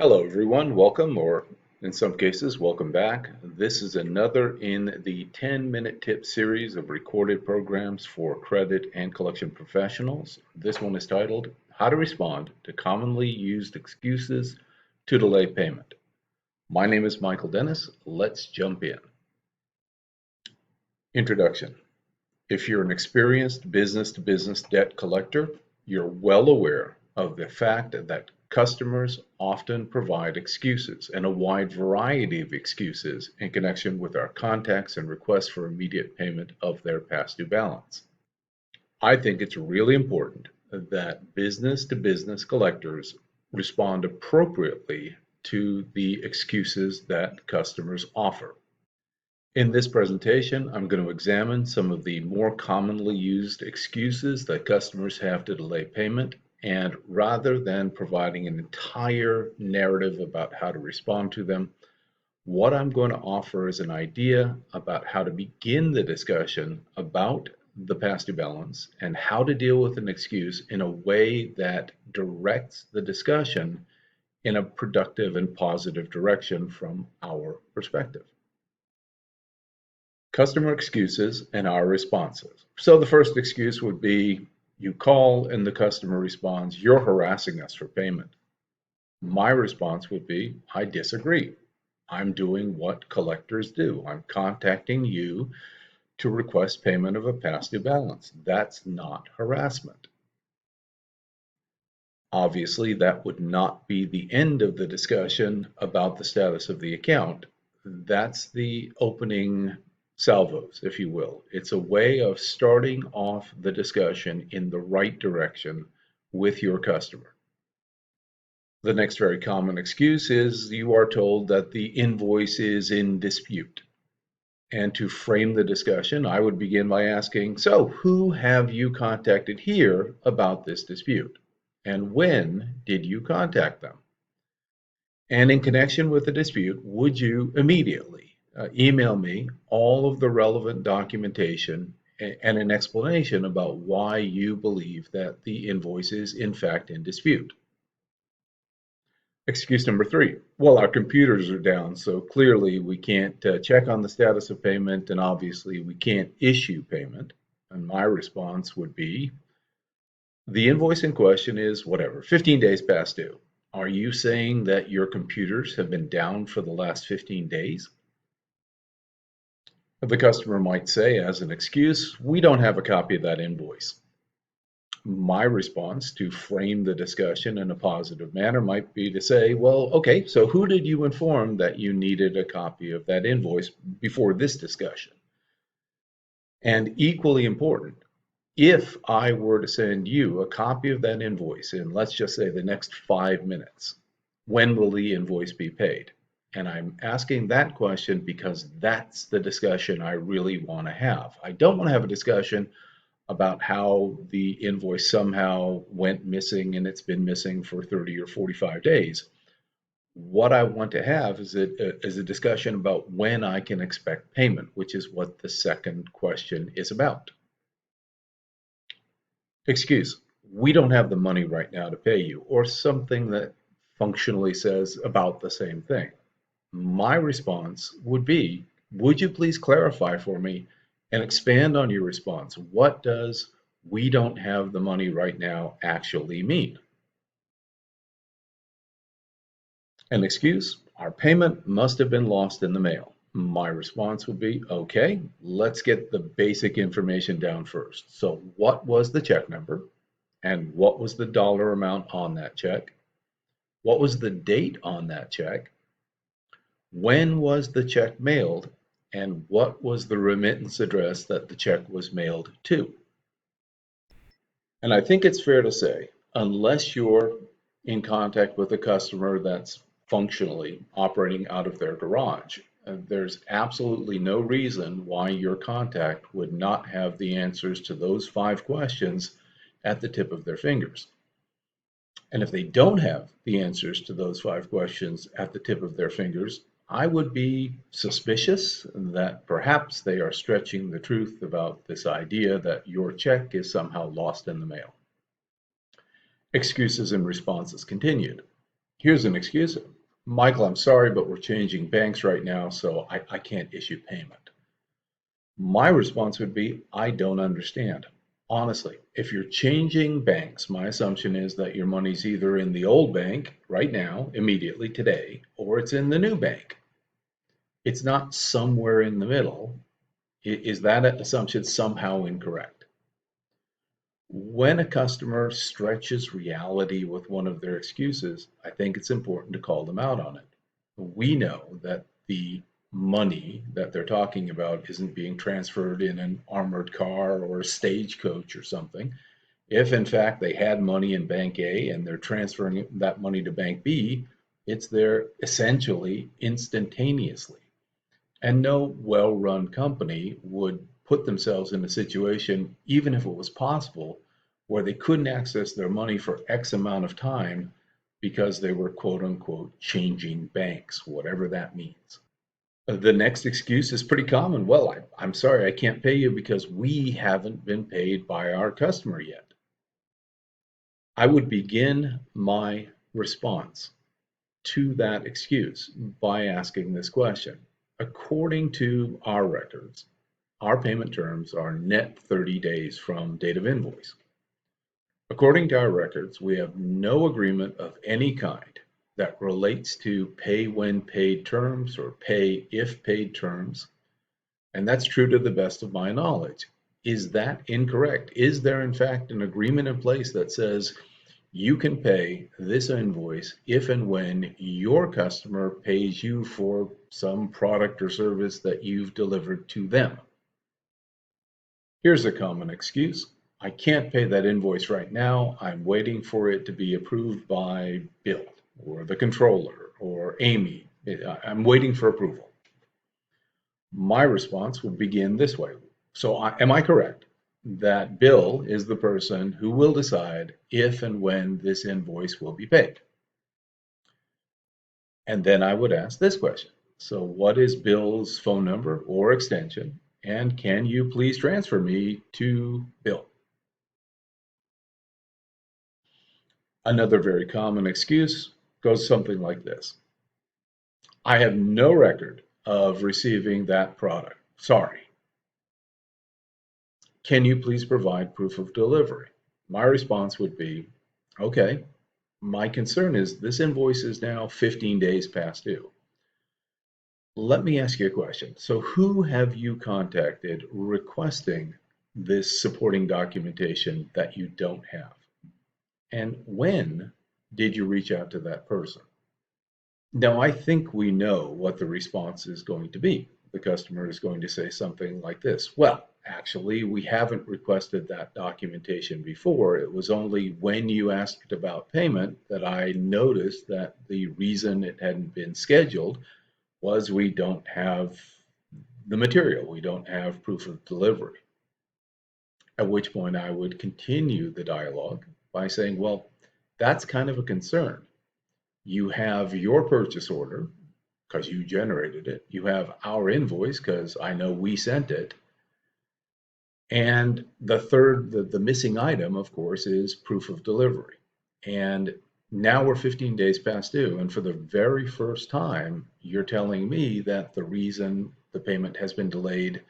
Hello, everyone. Welcome, or in some cases, welcome back. This is another in the 10-minute tip series of recorded programs for credit and collection professionals. This one is titled How to Respond to Commonly Used Excuses to Delay Payment. My name is Michael Dennis. Let's jump in. Introduction. If you're an experienced business-to-business debt collector, you're well aware of the fact that customers often provide excuses and a wide variety of excuses in connection with our contacts and requests for immediate payment of their past due balance. I think it's really important that business-to-business collectors respond appropriately to the excuses that customers offer. In this presentation, I'm going to examine some of the more commonly used excuses that customers have to delay payment, and rather than providing an entire narrative about how to respond to them, what I'm going to offer is an idea about how to begin the discussion about the past due balance and how to deal with an excuse in a way that directs the discussion in a productive and positive direction from our perspective. Customer excuses and our responses. So the first excuse would be you call and the customer responds, "You're harassing us for payment." My response would be, "I disagree. I'm doing what collectors do. I'm contacting you to request payment of a past due balance. That's not harassment." Obviously, that would not be the end of the discussion about the status of the account. That's the opening salvos, if you will. It's a way of starting off the discussion in the right direction with your customer. The next very common excuse is you are told that the invoice is in dispute. And to frame the discussion, I would begin by asking, so who have you contacted here about this dispute? And when did you contact them? And in connection with the dispute, would you immediately email me all of the relevant documentation and an explanation about why you believe that the invoice is in fact in dispute? Excuse number 3. Well, our computers are down, so clearly we can't check on the status of payment, and obviously we can't issue payment. And my response would be, the invoice in question is whatever, 15 days past due. Are you saying that your computers have been down for the last 15 days? The customer might say as an excuse, we don't have a copy of that invoice. My response to frame the discussion in a positive manner might be to say, well, okay, so who did you inform that you needed a copy of that invoice before this discussion? And equally important, if I were to send you a copy of that invoice in, let's just say, the next 5 minutes, when will the invoice be paid? And I'm asking that question because that's the discussion I really want to have. I don't want to have a discussion about how the invoice somehow went missing and it's been missing for 30 or 45 days. What I want to have is a discussion about when I can expect payment, which is what the second question is about. Excuse, we don't have the money right now to pay you, or something that functionally says about the same thing. My response would be, would you please clarify for me and expand on your response? What does "we don't have the money right now" actually mean? An excuse, our payment must have been lost in the mail. My response would be, okay, let's get the basic information down first. So what was the check number? And what was the dollar amount on that check? What was the date on that check? When was the check mailed? And what was the remittance address that the check was mailed to? And I think it's fair to say, unless you're in contact with a customer that's functionally operating out of their garage, there's absolutely no reason why your contact would not have the answers to those 5 questions at the tip of their fingers. And if they don't have the answers to those 5 questions at the tip of their fingers, I would be suspicious that perhaps they are stretching the truth about this idea that your check is somehow lost in the mail. Excuses and responses continued. Here's an excuse. Michael, I'm sorry, but we're changing banks right now, so I can't issue payment. My response would be, I don't understand. Honestly, if you're changing banks, my assumption is that your money's either in the old bank right now, immediately today, or it's in the new bank. It's not somewhere in the middle. Is that assumption somehow incorrect? When a customer stretches reality with one of their excuses, I think it's important to call them out on it. We know that the money that they're talking about isn't being transferred in an armored car or a stagecoach or something. If in fact they had money in Bank A and they're transferring that money to Bank B, it's there essentially instantaneously. And no well-run company would put themselves in a situation, even if it was possible, where they couldn't access their money for X amount of time because they were quote unquote changing banks, whatever that means. The next excuse is pretty common. Well, I'm sorry, I can't pay you because we haven't been paid by our customer yet. I would begin my response to that excuse by asking this question. According to our records, our payment terms are net 30 days from date of invoice. According to our records, we have no agreement of any kind that relates to pay when paid terms or pay if paid terms, and that's true to the best of my knowledge. Is that incorrect? Is there in fact an agreement in place that says you can pay this invoice if and when your customer pays you for some product or service that you've delivered to them? Here's a common excuse. I can't pay that invoice right now. I'm waiting for it to be approved by Bill or the controller or Amy. I'm waiting for approval. My response would begin this way. So am I correct that Bill is the person who will decide if and when this invoice will be paid? And then I would ask this question. So what is Bill's phone number or extension? And can you please transfer me to Bill? Another very common excuse goes something like this. I have no record of receiving that product. Sorry. Can you please provide proof of delivery? My response would be, okay, my concern is this invoice is now 15 days past due. Let me ask you a question. So who have you contacted requesting this supporting documentation that you don't have? And when did you reach out to that person? Now, I think we know what the response is going to be. The customer is going to say something like this. Well, actually, we haven't requested that documentation before. It was only when you asked about payment that I noticed that the reason it hadn't been scheduled was we don't have the material. We don't have proof of delivery. At which point I would continue the dialogue by saying, well, that's kind of a concern. You have your purchase order because you generated it. You have our invoice because I know we sent it. And the missing item, of course, is proof of delivery. And now we're 15 days past due. And for the very first time, you're telling me that the reason the payment has been delayed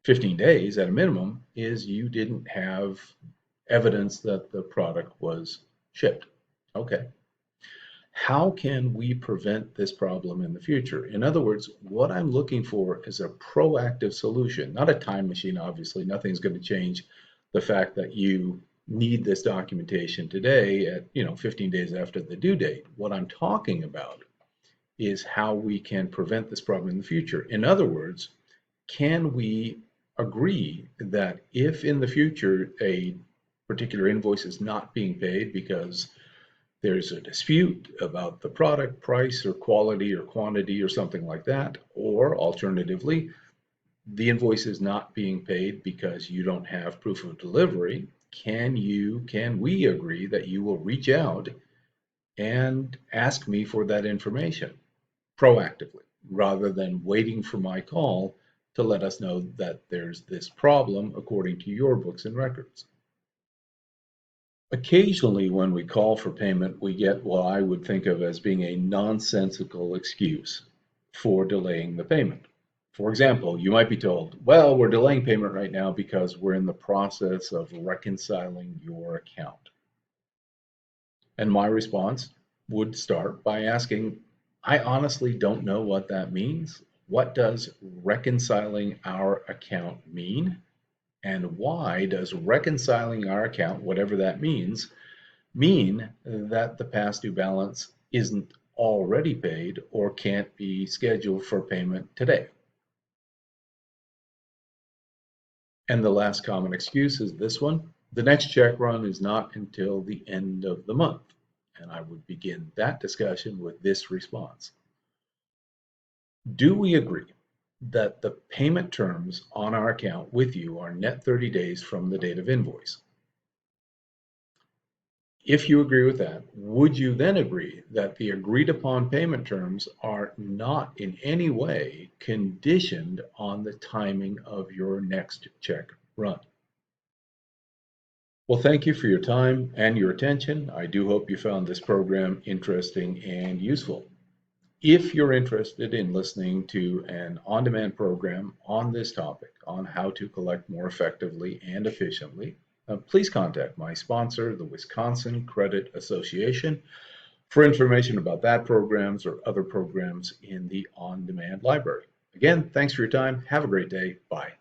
15 days at a minimum is you didn't have evidence that the product was shipped. Okay. How can we prevent this problem in the future? In other words, what I'm looking for is a proactive solution, not a time machine, obviously. Nothing's going to change the fact that you need this documentation today at 15 days after the due date. What I'm talking about is how we can prevent this problem in the future. In other words, can we agree that if in the future a particular invoice is not being paid because there's a dispute about the product price or quality or quantity or something like that, or alternatively, the invoice is not being paid because you don't have proof of delivery, can we agree that you will reach out and ask me for that information proactively rather than waiting for my call to let us know that there's this problem according to your books and records? Occasionally, when we call for payment, we get what I would think of as being a nonsensical excuse for delaying the payment. For example, you might be told, well, we're delaying payment right now because we're in the process of reconciling your account. And my response would start by asking, I honestly don't know what that means. What does reconciling our account mean? And why does reconciling our account, whatever that mean that the past due balance isn't already paid or can't be scheduled for payment today? And the last common excuse is this one: the next check run is not until the end of the month. And I would begin that discussion with this response: do we agree that the payment terms on our account with you are net 30 days from the date of invoice? If you agree with that, would you then agree that the agreed upon payment terms are not in any way conditioned on the timing of your next check run? Well, thank you for your time and your attention. I do hope you found this program interesting and useful. If you're interested in listening to an on-demand program on this topic, on how to collect more effectively and efficiently, please contact my sponsor, the Wisconsin Credit Association, for information about that programs or other programs in the on-demand library. Again, thanks for your time. Have a great day. Bye.